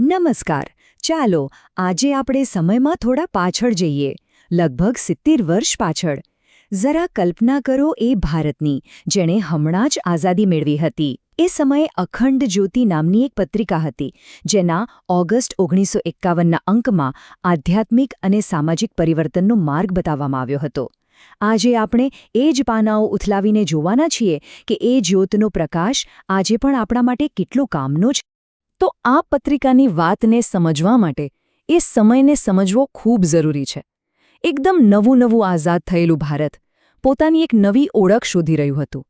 નમસ્કાર. ચાલો આજે આપણે સમયમાં થોડા પાછળ જઈએ, લગભગ 70 વર્ષ પાછળ. જરા કલ્પના કરો એ ભારતની, જેણે હમણાં જ આઝાદી મેળવી હતી. એ સમયે અખંડ જ્યોતિ નામની એક પત્રિકા હતી, જેના ઓગસ્ટ 1951ના અંકમાં આધ્યાત્મિક અને સામાજિક પરિવર્તનનો માર્ગ બતાવવામાં આવ્યો હતો. આજે આપણે એ જ પાનાઓ ઉથલાવીને જોવાના છીએ કે એ જ્યોતનો પ્રકાશ આજે પણ આપણા માટે કેટલો કામનો છે. તો આ પત્રિકાની વાતને સમજવા માટે એ સમયને સમજવો ખૂબ જરૂરી છે. એકદમ નવું આઝાદ થયેલું ભારત પોતાની એક નવી ઓળખ શોધી રહ્યું હતું.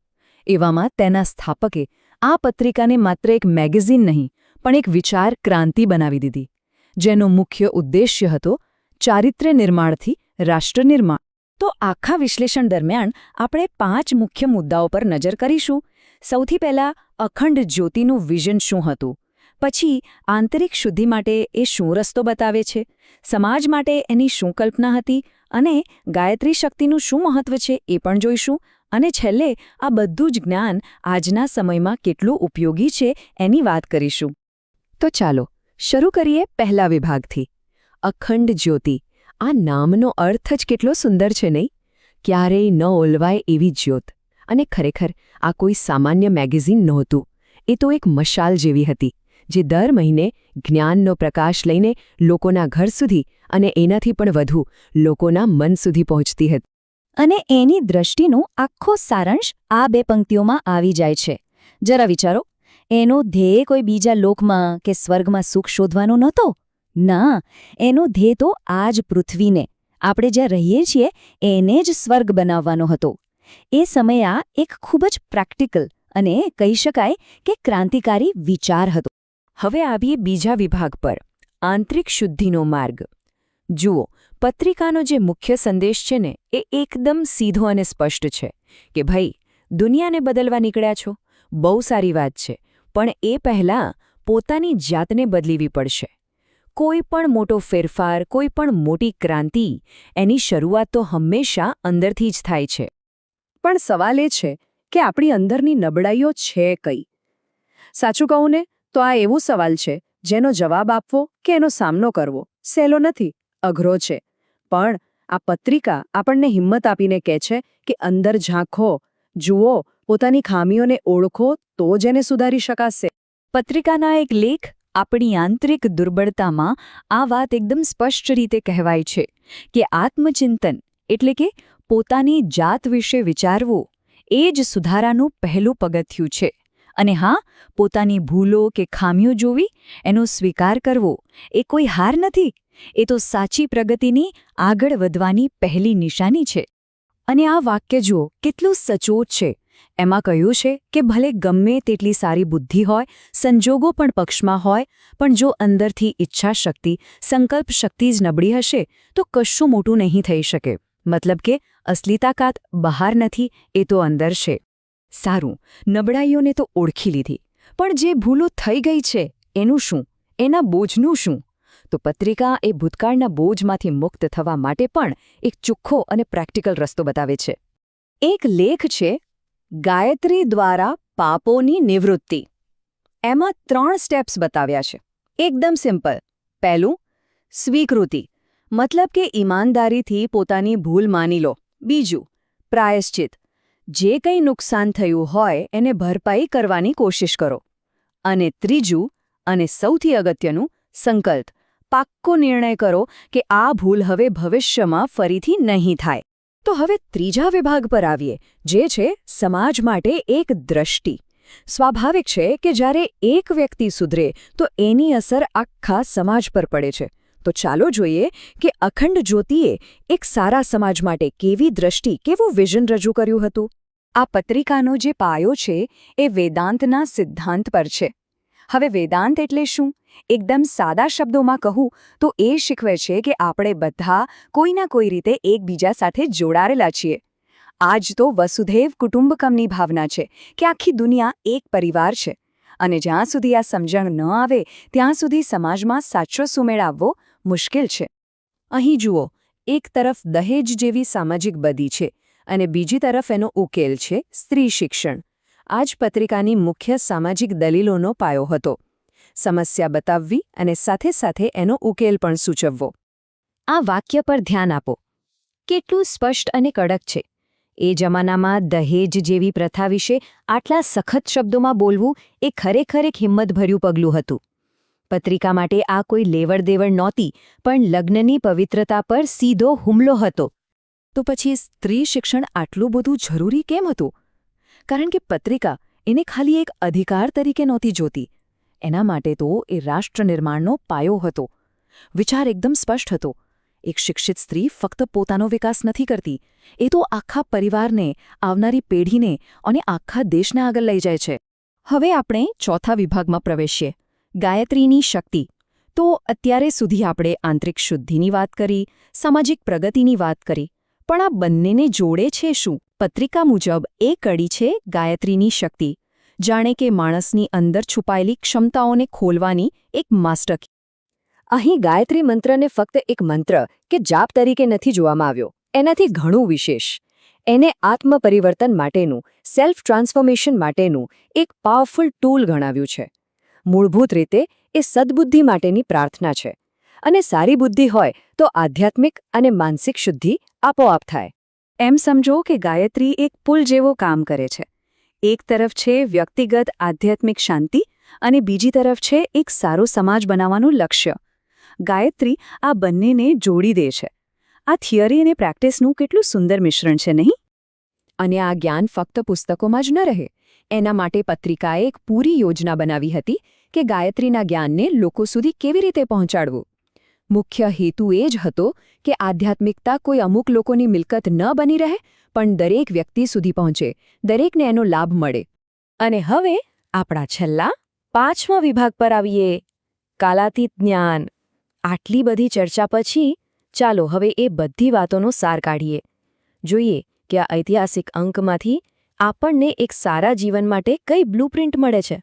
એવામાં તેના સ્થાપકે આ પત્રિકાને માત્ર એક મેગેઝિન નહીં પણ એક વિચાર ક્રાંતિ બનાવી દીધી, જેનો મુખ્ય ઉદ્દેશ્ય હતો ચારિત્ર્ય નિર્માણથી રાષ્ટ્ર નિર્માણ. તો આખા વિશ્લેષણ દરમિયાન આપણે 5 મુખ્ય મુદ્દાઓ પર નજર કરીશું. સૌથી પહેલાં અખંડ જ્યોતિનું વિઝન શું હતું, પછી આંતરિક શુદ્ધિ માટે એ શું રસ્તો બતાવે છે, સમાજ માટે એની શું કલ્પના હતી, અને ગાયત્રી શક્તિનું શું મહત્વ છે એ પણ જોઈશું, અને છેલ્લે આ બધું જ જ્ઞાન આજના સમયમાં કેટલું ઉપયોગી છે એની વાત કરીશું. તો ચાલો શરૂ કરીએ પહેલા વિભાગથી. અખંડ જ્યોતિ. આ નામનો અર્થ જ કેટલો સુંદર છે નહીં? ક્યારેય ન ઓલવાય એવી જ્યોત. અને ખરેખર આ કોઈ સામાન્ય મેગેઝિન નહોતું. એ તો એક મશાલ જેવી હતી, જે દર મહિને જ્ઞાનનો પ્રકાશ લઈને લોકોના ઘર સુધી અને એનાથી પણ વધુ લોકોના મન સુધી પહોંચતી હતી. અને એની દ્રષ્ટિનો આખો સારાંશ આ 2 પંક્તિઓમાં આવી જાય છે. જરા વિચારો, એનો ધ્યેય કોઈ બીજા લોકમાં કે સ્વર્ગમાં સુખ શોધવાનો નહોતો. ના, એનો ધ્યેય તો આ જ પૃથ્વીને, આપણે જ્યાં રહીએ છીએ એને જ સ્વર્ગ બનાવવાનો હતો. એ સમયે આ એક ખૂબ જ પ્રેક્ટિકલ અને કહી શકાય કે ક્રાંતિકારી વિચાર હતો. હવે આવીએ બીજા વિભાગ પર, આંતરિક શુદ્ધિનો માર્ગ. જુઓ, પત્રિકાનો જે મુખ્ય સંદેશ છે ને એ એકદમ સીધો અને સ્પષ્ટ છે કે ભાઈ, દુનિયાને બદલવા નીકળ્યા છો, બહુ સારી વાત છે, પણ એ પહેલાં પોતાની જાતને બદલવી પડશે. કોઈ પણ મોટો ફેરફાર, કોઈ પણ મોટી ક્રાંતિ, એની શરૂઆત તો હંમેશા અંદરથી જ થાય છે. પણ સવાલ એ છે કે આપણી અંદરની નબળાઈઓ છે કઈ? સાચું કહું ને તો આ એવો સવાલ છે જેનો જવાબ આપવો કે એનો સામનો કરવો સહેલો નથી, અઘરો છે. પણ આ પત્રિકા આપણને હિંમત આપીને કહે છે કે અંદર ઝાંખો, જુઓ, પોતાની ખામીઓને ઓળખો, તો જ એને સુધારી શકાશે. પત્રિકાના એક લેખ આપણી આંતરિક દુર્બળતામાં આ વાત એકદમ સ્પષ્ટ રીતે કહેવાય છે કે આત્મચિંતન એટલે કે પોતાની જાત વિશે વિચારવું એ જ સુધારાનું પહેલું પગથિયું છે. અને હા, પોતાની ભૂલો કે ખામીઓ જોવી, એનો સ્વીકાર કરવો, એ કોઈ હાર નથી. એ તો સાચી પ્રગતિની, આગળ વધવાની પહેલી નિશાની છે. અને આ વાક્ય જુઓ, કેટલું સચોટ છે. એમાં કહ્યું છે કે ભલે ગમે તેટલી સારી બુદ્ધિ હોય, સંજોગો પણ પક્ષમાં હોય, પણ જો અંદરથી ઈચ્છા શક્તિ, સંકલ્પ શક્તિ જ નબળી હશે તો કશું મોટું નહીં થઈ શકે. મતલબ કે અસલી તાકાત બહાર નથી, એ તો અંદર છે. સારું, નબળાઈઓને તો ઓળખી લીધી, પણ જે ભૂલો થઈ ગઈ છે એનું શું? એના બોજનું શું? તો પત્રિકા એ ભૂતકાળના બોજમાંથી મુક્ત થવા માટે પણ એક ચોખ્ખો અને પ્રેક્ટિકલ રસ્તો બતાવે છે. એક લેખ છે ગાયત્રી દ્વારા પાપોની નિવૃત્તિ. એમાં 3 સ્ટેપ્સ બતાવ્યા છે, એકદમ સિમ્પલ. પહેલું, સ્વીકૃતિ, મતલબ કે ઈમાનદારીથી પોતાની ભૂલ માની લો. બીજું, પ્રાયશ્ચિત, જે કંઈ નુકસાન થયું હોય એને ભરપાઈ કરવાની કોશિશ કરો. અને ત્રીજું અને સૌથી અગત્યનું, સંકલ્પ, પાક્કો નિર્ણય કરો કે આ ભૂલ હવે ભવિષ્યમાં ફરીથી નહીં થાય. તો હવે ત્રીજા વિભાગ પર આવીએ, જે છે સમાજ માટે એક દ્રષ્ટિ. સ્વાભાવિક છે કે જ્યારે એક વ્યક્તિ સુધરે તો એની અસર આખા સમાજ પર પડે છે. તો ચાલો જોઈએ કે અખંડ જ્યોતિએ એક સારા સમાજ માટે કેવી દ્રષ્ટિ, કેવું વિઝન રજૂ કર્યું હતું. આ પત્રિકાનો જે પાયો છે એ વેદાંતના સિદ્ધાંત પર છે. હવે વેદાંત એટલે શું? એકદમ સાદા શબ્દોમાં કહું તો એ શીખવે છે કે આપણે બધા કોઈના કોઈ રીતે એકબીજા સાથે જોડાયેલા છીએ. આજ તો વસુધૈવ કુટુંબકમની ભાવના છે કે આખી દુનિયા એક પરિવાર છે. અને જ્યાં સુધી આ સમજણ ન આવે ત્યાં સુધી સમાજમાં સાચો સુમેળ આવવો મુશ્કેલ છે. અહીં જુઓ, એક તરફ દહેજ જેવી સામાજિક બદી છે અને બીજી તરફ એનો ઉકેલ છે સ્ત્રી શિક્ષણ. આ જ પત્રિકાની મુખ્ય સામાજિક દલીલોનો પાયો હતો. સમસ્યા બતાવવી અને સાથે સાથે એનો ઉકેલ પણ સૂચવવો. આ વાક્ય પર ધ્યાન આપો. કેટલું સ્પષ્ટ અને કડક છે. એ જમાનામાં દહેજ જેવી પ્રથા વિશે આટલા સખત શબ્દોમાં બોલવું એ ખરેખર એક હિંમતભર્યું પગલું હતું. પત્રિકા માટે આ કોઈ લેવડ-દેવડ નહોતી, પણ લગ્નની પવિત્રતા પર સીધો હુમલો હતો. તો પછી સ્ત્રી શિક્ષણ આટલું બધું જરૂરી કેમ હતું? કારણ કે પત્રિકા એને ખાલી એક અધિકાર તરીકે નહોતી જોતી. એના માટે તો એ રાષ્ટ્ર નિર્માણનો પાયો હતો. વિચાર એકદમ સ્પષ્ટ હતો. એક શિક્ષિત સ્ત્રી ફક્ત પોતાનો વિકાસ નથી કરતી, એ તો આખા પરિવારને, આવનારી પેઢીને અને આખા દેશને આગળ લઈ જાય છે. હવે આપણે ચોથા વિભાગમાં પ્રવેશીએ. ગાયત્રીની શક્તિ. તો અત્યારે સુધી આપણે આંતરિક શુદ્ધિની વાત કરી, સામાજિક પ્રગતિની વાત કરી, પણ આ બંનેને જોડે છે શું? પત્રિકા મુજબ એ કડી છે ગાયત્રીની શક્તિ. જાણે કે માણસની અંદર છુપાયેલી ક્ષમતાઓને ખોલવાની એક માસ્ટર કી. અહીં ગાયત્રી મંત્રને ફક્ત એક મંત્ર કે જાપ તરીકે નથી જોવામાં આવ્યો. એનાથી ઘણું વિશેષ. એને આત્મપરિવર્તન માટેનું, સેલ્ફ ટ્રાન્સફોર્મેશન માટેનું એક પાવરફુલ ટૂલ ગણાવ્યું છે. મૂળભૂત રીતે એ સદ્બુદ્ધિ માટેની પ્રાર્થના છે. અને સારી બુદ્ધિ હોય તો આધ્યાત્મિક અને માનસિક શુદ્ધિ આપોઆપ થાય. એમ સમજો કે ગાયત્રી એક પુલ જેવો કામ કરે છે. એક તરફ છે વ્યક્તિગત આધ્યાત્મિક શાંતિ અને બીજી તરફ છે એક સારો સમાજ બનાવવાનું લક્ષ્ય. ગાયત્રી આ બંનેને જોડી દે છે. આ થિયરી અને પ્રેક્ટિસનું કેટલું સુંદર મિશ્રણ છે, નહીં? અને આ જ્ઞાન ફક્ત પુસ્તકોમાં જ ન રહે. એના માટે પત્રિકાએ એક પૂરી યોજના બનાવી હતી કે ગાયત્રીના જ્ઞાનને લોકો સુધી કેવી રીતે પહોંચાડવું. મુખ્ય હેતુ એ જ હતો કે આધ્યાત્મિકતા કોઈ અમુક લોકોની મિલકત ન બની રહે, પણ દરેક વ્યક્તિ સુધી પહોંચે, દરેકને એનો લાભ મળે. અને હવે આપણા છેલ્લા 5મા વિભાગ પર આવીએ. કાલાતીત જ્ઞાન. આટલી બધી ચર્ચા પછી ચાલો હવે એ બધી વાતોનો સાર કાઢીએ. જોઈએ કે આ ઐતિહાસિક અંકમાંથી આપણને એક સારા જીવન માટે કઈ બ્લુપ્રિન્ટ મળે છે.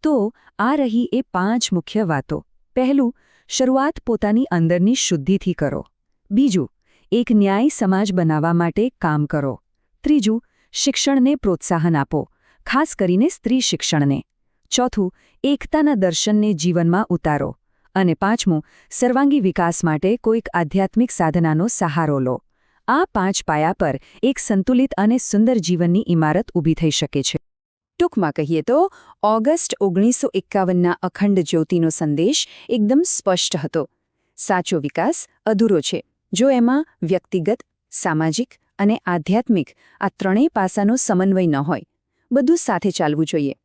તો આ રહી એ 5 મુખ્ય વાતો. પહેલું, શરૂઆત પોતાની અંદરની શુદ્ધિથી કરો. બીજું, એક ન્યાયી સમાજ બનાવવા માટે કામ કરો. ત્રીજું, શિક્ષણને પ્રોત્સાહન આપો, ખાસ કરીને સ્ત્રી શિક્ષણને. ચોથું, એકતાના દર્શનને જીવનમાં ઉતારો. અને પાંચમું, સર્વાંગી વિકાસ માટે કોઈક આધ્યાત્મિક સાધનાનો સહારો લો. આ 5 પાયા પર એક સંતુલિત અને સુંદર જીવનની ઇમારત ઊભી થઈ શકે છે. ટૂંકમાં કહીએ તો ઓગસ્ટ 1951ના અખંડ જ્યોતિનો સંદેશ એકદમ સ્પષ્ટ હતો. સાચો વિકાસ અધૂરો છે જો એમાં વ્યક્તિગત, સામાજિક અને આધ્યાત્મિક આ ત્રણેય પાસાનો સમન્વય ન હોય. બધું સાથે ચાલવું જોઈએ.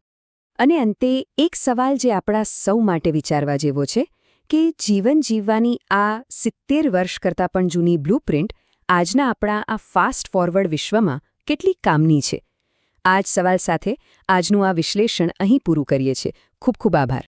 અને અંતે એક સવાલ જે આપણા સૌ માટે વિચારવા જેવો છે કે જીવન જીવવાની આ 70 વર્ષ કરતાં પણ જૂની બ્લુપ્રિન્ટ આજના આપણા આ ફાસ્ટ ફોરવર્ડ વિશ્વમાં કેટલી કામની છે. આ જ સવાલ સાથે આજનું આ વિશ્લેષણ અહીં પૂરું કરીએ છીએ. ખૂબ ખૂબ આભાર.